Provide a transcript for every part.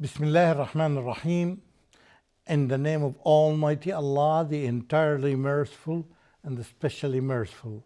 Bismillah ar-Rahman ar-Rahim. In the name of Almighty Allah, the entirely merciful and the specially merciful.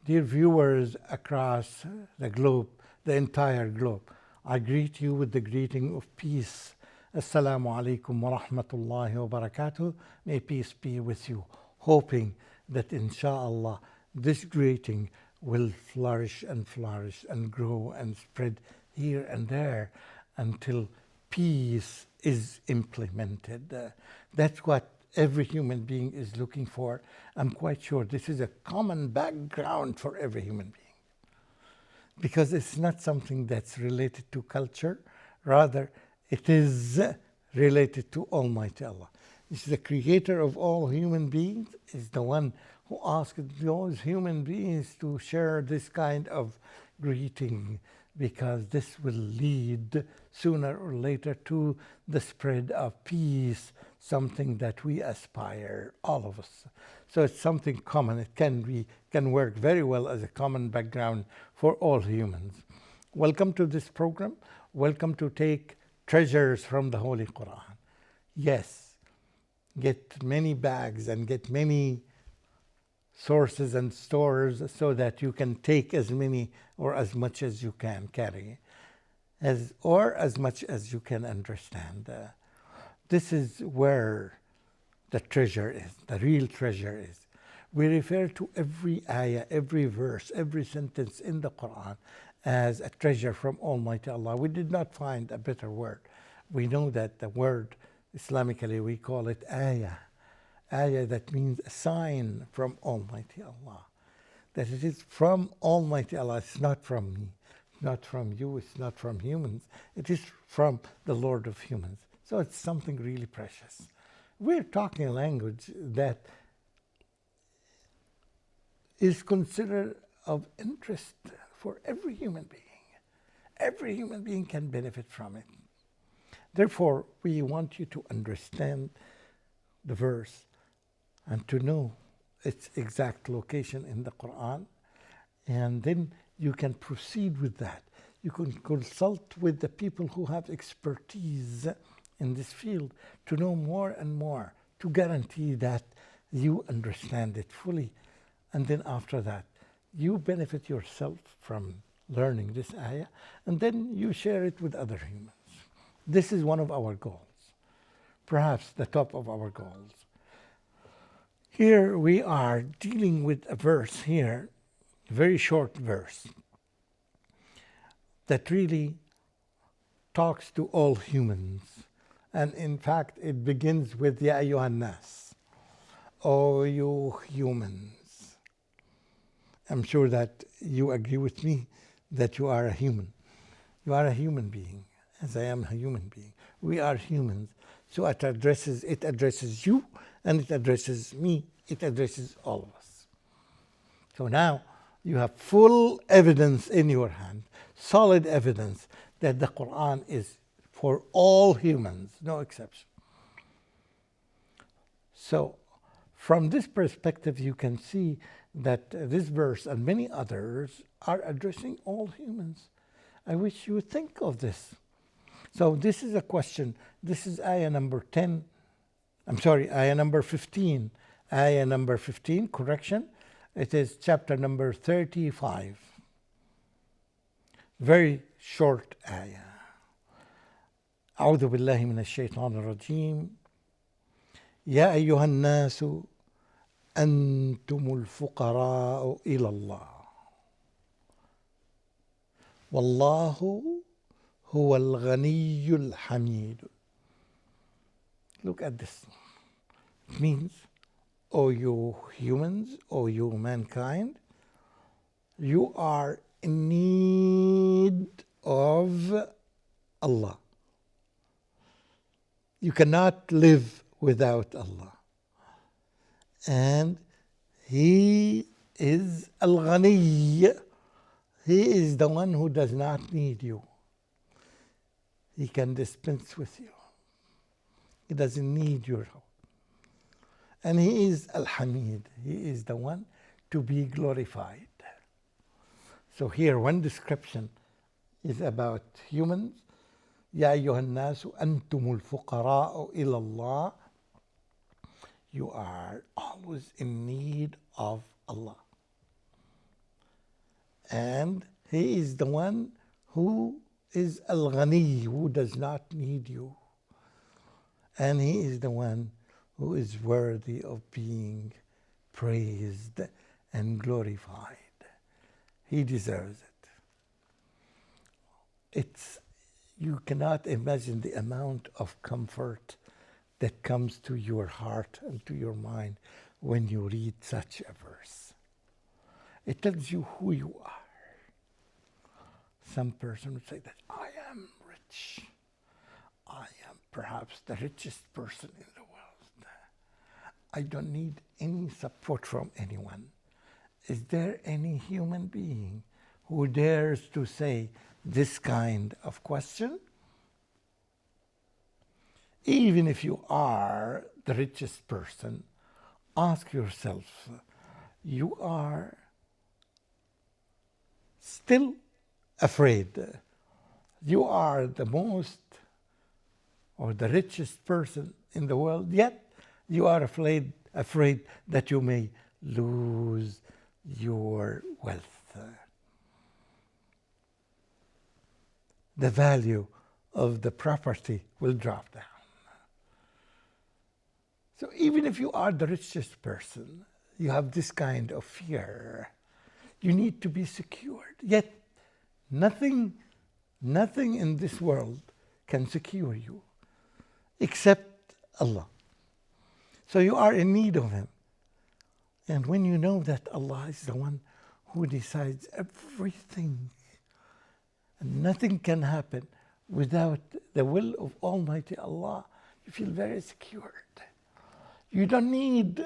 Dear viewers across the globe, the entire globe, I greet you with the greeting of peace. Assalamu alaikum wa rahmatullahi wa barakatuh. May peace be with you. Hoping that inshallah this greeting will flourish and grow and spread here and there until peace is implemented. That's what every human being is looking for. I'm quite sure this is a common background for every human being, because it's not something that's related to culture. Rather, it is related to Almighty Allah. This is the creator of all human beings, is the one who asked those human beings to share this kind of greeting, because this will lead sooner or later to the spread of peace, something that we aspire, all of us. So it's something common. It can work very well as a common background for all humans. Welcome to this program. Welcome to take treasures from the Holy Quran. Yes, get many bags and get many sources and stores so that you can take as many or as much as you can carry, or as much as you can understand. This is where the treasure is, the real treasure is. We refer to every ayah, every verse, every sentence in the Quran as a treasure from Almighty Allah. We did not find a better word. We know that the word, Islamically, we call it ayah. Ayah, that means a sign from Almighty Allah. That it is from Almighty Allah. It's not from me, it's not from you, it's not from humans. It is from the Lord of humans. So it's something really precious. We're talking a language that is considered of interest for every human being. Every human being can benefit from it. Therefore, we want you to understand the verse and to know its exact location in the Quran, and then you can proceed with that. You can consult with the people who have expertise in this field to know more and more, to guarantee that you understand it fully. And then after that, you benefit yourself from learning this ayah, and then you share it with other humans. This is one of our goals, perhaps the top of our goals. Here we are dealing with a verse here, a very short verse, that really talks to all humans. And in fact, it begins with Ya ayyuhan nas, O you humans. I'm sure that you agree with me that you are a human. You are a human being, as I am a human being. We are humans. So it addresses you, and it addresses me, it addresses all of us. So now you have full evidence in your hand, solid evidence that the Quran is for all humans, no exception. So from this perspective, you can see that this verse and many others are addressing all humans. I wish you would think of this. So this is a question. This is ayah number 10. I'm sorry, ayah number 15. Ayah number 15, correction. It is chapter number 35. Very short ayah. أعوذ بالله من الشيطان الرجيم. يا أيها الناس أنتم الفقراء إلى الله والله هو الغني الحميد. Look at this. It means, O you humans, O you mankind, you are in need of Allah. You cannot live without Allah. And He is Al-Ghani. He is the one who does not need you. He can dispense with you. He doesn't need your help. And He is Al-Hamid. He is the one to be glorified. So here one description is about humans, يا أيها الناس أنتم الفقراء إلى الله. You are always in need of Allah. And He is the one who is Al-Ghani, who does not need you. And He is the one who is worthy of being praised and glorified. He deserves it. You cannot imagine the amount of comfort that comes to your heart and to your mind when you read such a verse. It tells you who you are. Some person would say that I am rich. I am perhaps the richest person in the world. I don't need any support from anyone. Is there any human being who dares to say this kind of question? Even if you are the richest person, ask yourself, you are still afraid. You are the most or the richest person in the world, yet you are afraid that you may lose your wealth. The value of the property will drop down. So even if you are the richest person, you have this kind of fear. You need to be secured. Yet nothing in this world can secure you except Allah. So you are in need of Him. And when you know that Allah is the one who decides everything, and nothing can happen without the will of Almighty Allah, you feel very secured. You don't need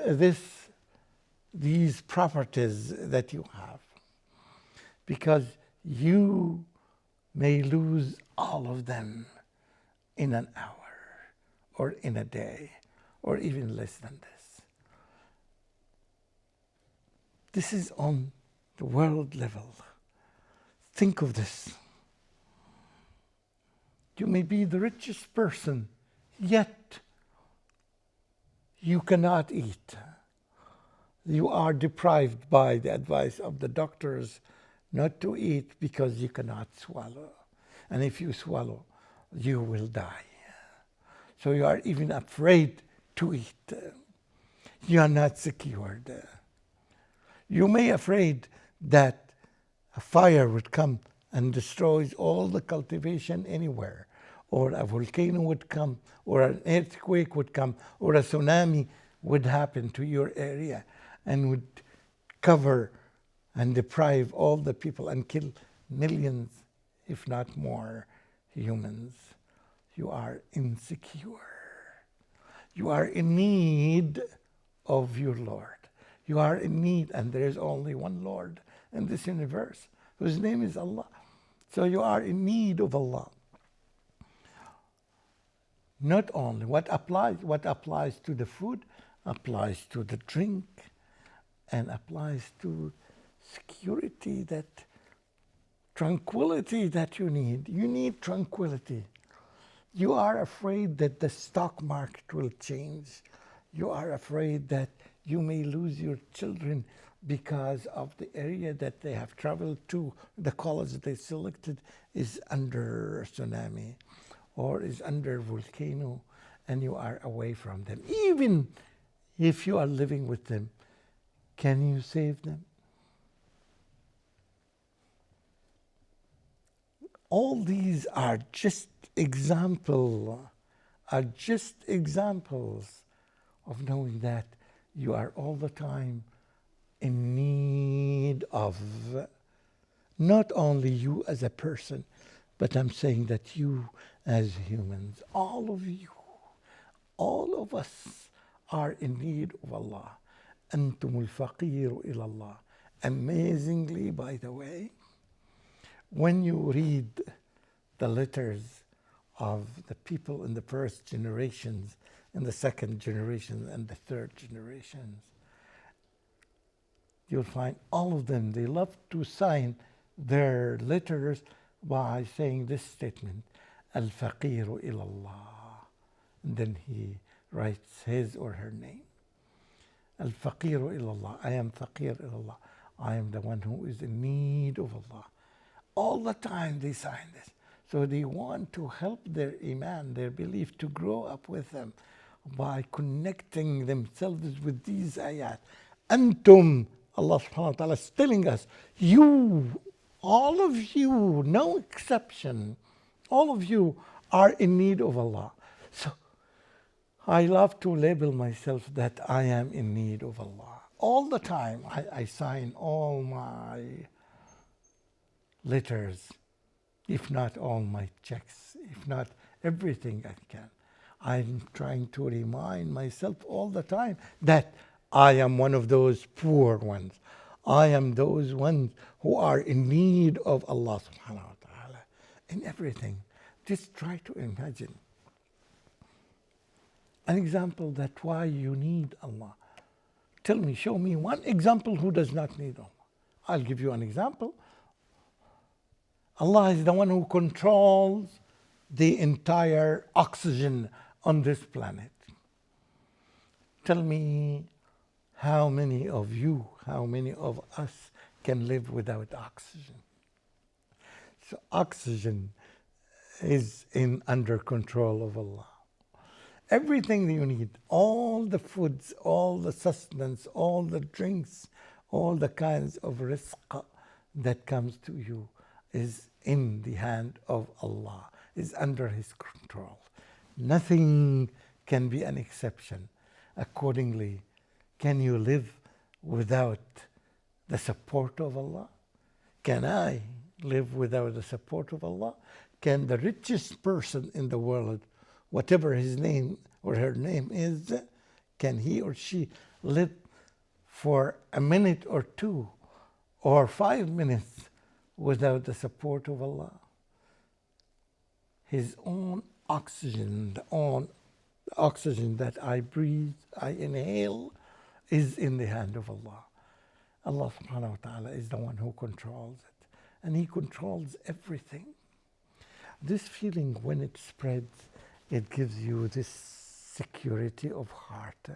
these properties that you have, because you may lose all of them in an hour or in a day or even less than this. This is on the world level. Think of this. You may be the richest person, yet you cannot eat. You are deprived by the advice of the doctors not to eat because you cannot swallow. And if you swallow, you will die. So you are even afraid to eat. You are not secured. You may be afraid that a fire would come and destroys all the cultivation anywhere, or a volcano would come, or an earthquake would come, or a tsunami would happen to your area and would cover and deprive all the people and kill millions, if not more, humans. You are insecure. You are in need of your Lord. You are in need, and there is only one Lord in this universe, whose name is Allah. So you are in need of Allah. Not only what applies to the food, applies to the drink, and applies to security, that tranquility that you need. You need tranquility. You are afraid that the stock market will change. You are afraid that you may lose your children because of the area that they have traveled to. The college they selected is under tsunami or is under volcano, and you are away from them. Even if you are living with them, can you save them? All these are just examples of knowing that you are all the time in need of, not only you as a person, but I'm saying that you as humans, all of you, all of us are in need of Allah. أنتم الفقير إلى الله. Amazingly, by the way, when you read the letters of the people in the first generations, in the second generation, and the third generations, you'll find all of them, they love to sign their letters by saying this statement: Al-Faqiru ilallah. And then he writes his or her name. Al-Faqiru ilallah. I am Faqir ilallah. I am the one who is in need of Allah. All the time they sign this. So they want to help their iman, their belief, to grow up with them by connecting themselves with these ayat. Antum, Allah subhanahu wa ta'ala is telling us, you, all of you, no exception, all of you are in need of Allah. So I love to label myself that I am in need of Allah. All the time I sign all my letters, if not all my checks, if not everything I can. I'm trying to remind myself all the time that I am one of those poor ones. I am those ones who are in need of Allah subhanahu wa ta'ala in everything. Just try to imagine an example that why you need Allah. Tell me, show me one example who does not need Allah. I'll give you an example. Allah is the one who controls the entire oxygen on this planet. Tell me how many of you, how many of us can live without oxygen? So oxygen is under control of Allah. Everything that you need, all the foods, all the sustenance, all the drinks, all the kinds of rizq that comes to you is in the hand of Allah, is under His control. Nothing can be an exception. Accordingly, can you live without the support of Allah? Can I live without the support of Allah? Can the richest person in the world, whatever his name or her name is, can he or she live for a minute or two or 5 minutes without the support of Allah? His own oxygen, the own oxygen that I breathe, I inhale, is in the hand of Allah. Allah subhanahu wa ta'ala is the one who controls it. And He controls everything. This feeling, when it spreads, it gives you this security of heart.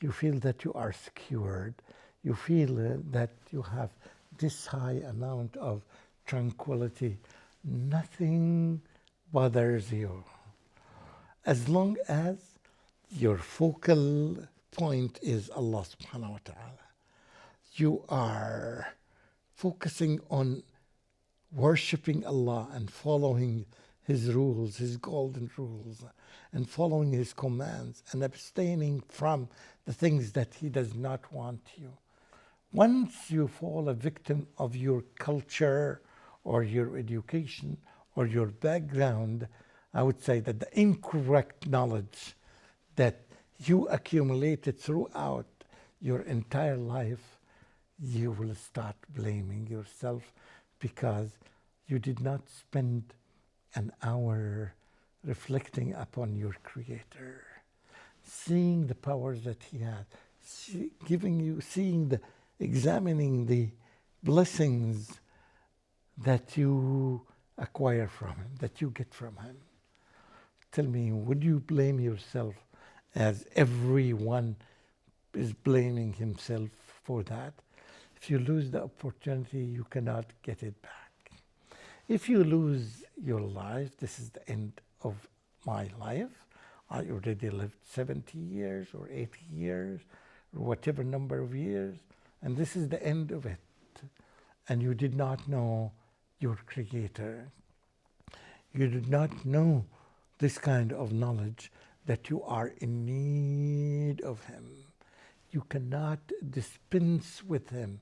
You feel that you are secured. You feel that you have this high amount of tranquility. Nothing bothers you. As long as your focal point is Allah subhanahu wa ta'ala. You are focusing on worshipping Allah and following His rules, His golden rules, and following His commands and abstaining from the things that He does not want you. Once you fall a victim of your culture or your education or your background, I would say that the incorrect knowledge that you accumulated throughout your entire life, you will start blaming yourself because you did not spend an hour reflecting upon your Creator, seeing the powers that He has, examining the blessings that you acquire from Him, that you get from Him. Tell me, would you blame yourself as everyone is blaming himself for that? If you lose the opportunity, you cannot get it back. If you lose your life, this is the end of my life. I already lived 70 years or 80 years or whatever number of years, and this is the end of it. And you did not know your Creator. You did not know this kind of knowledge that you are in need of Him. You cannot dispense with Him.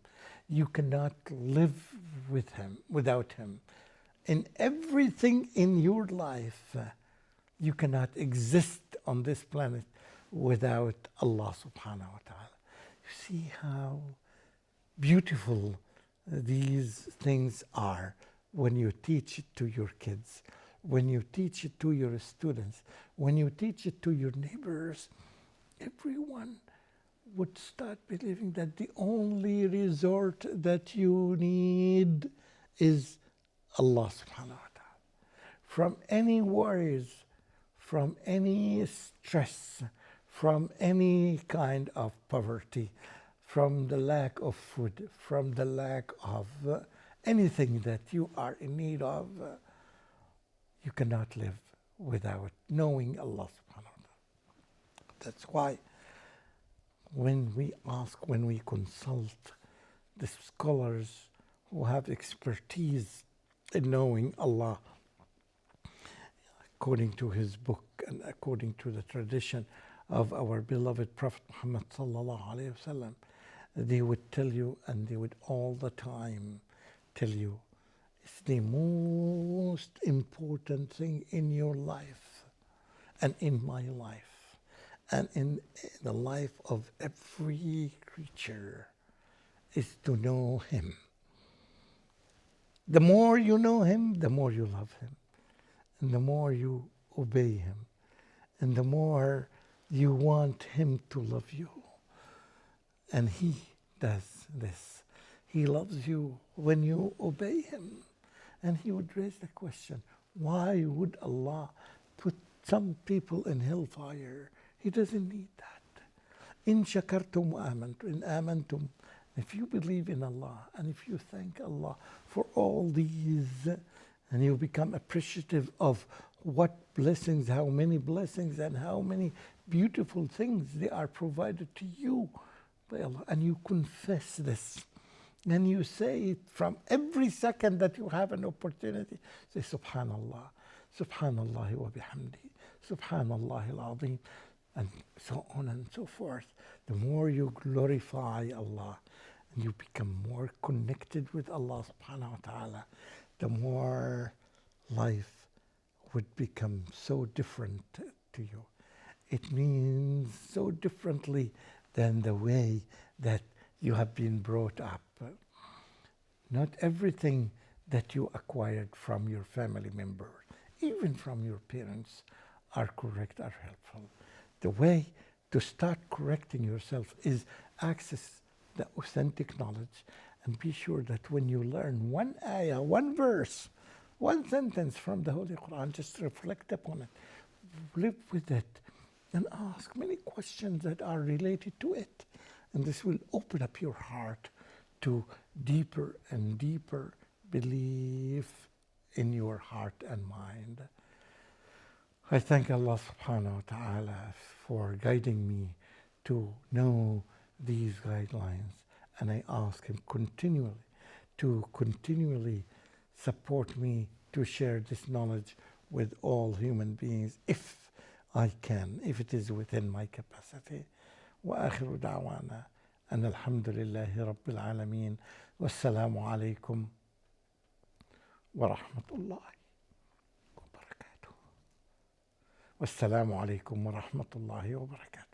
You cannot live with Him, without Him. In everything in your life, you cannot exist on this planet without Allah subhanahu wa ta'ala. You see how beautiful these things are when you teach it to your kids, when you teach it to your students, when you teach it to your neighbors. Everyone would start believing that the only resort that you need is Allah subhanahu wa ta'ala. from any worries, from any stress, from any kind of poverty, from the lack of food, from the lack of anything that you are in need of. You cannot live without knowing Allah subhanahu wa ta'ala. That's why when we consult the scholars who have expertise in knowing Allah, according to his book and according to the tradition of our beloved Prophet Muhammad sallallahu alaihi wasallam, they would tell you, and they would all the time tell you, it's the most important thing in your life and in my life and in the life of every creature is to know him. The more you know him, the more you love him, and the more you obey him, and the more you want him to love you. And he does this. He loves you when you obey him. And he would raise the question, why would Allah put some people in hellfire? He doesn't need that. In shakartum wa amantum, in amantum, if you believe in Allah and if you thank Allah for all these, and you become appreciative of what blessings, how many blessings and how many beautiful things they are provided to you by Allah, and you confess this, and you say it from every second that you have an opportunity, say Subhanallah, Subhanallah wa bihamdi, Subhanallah al-Azim, and so on and so forth. The more you glorify Allah and you become more connected with Allah subhanahu wa ta'ala, the more life would become so different to you. It means so differently than the way that you have been brought up. Not everything that you acquired from your family members, even from your parents, are correct or helpful. The way to start correcting yourself is access the authentic knowledge and be sure that when you learn one ayah, one verse, one sentence from the Holy Quran, just reflect upon it, live with it, and ask many questions that are related to it. And this will open up your heart to deeper and deeper belief in your heart and mind. I thank Allah subhanahu wa ta'ala for guiding me to know these guidelines, and I ask him to continually support me to share this knowledge with all human beings if I can, if it is within my capacity. وآخر دعوانا أن الحمد لله رب العالمين والسلام عليكم ورحمة الله وبركاته. والسلام عليكم ورحمة الله وبركاته.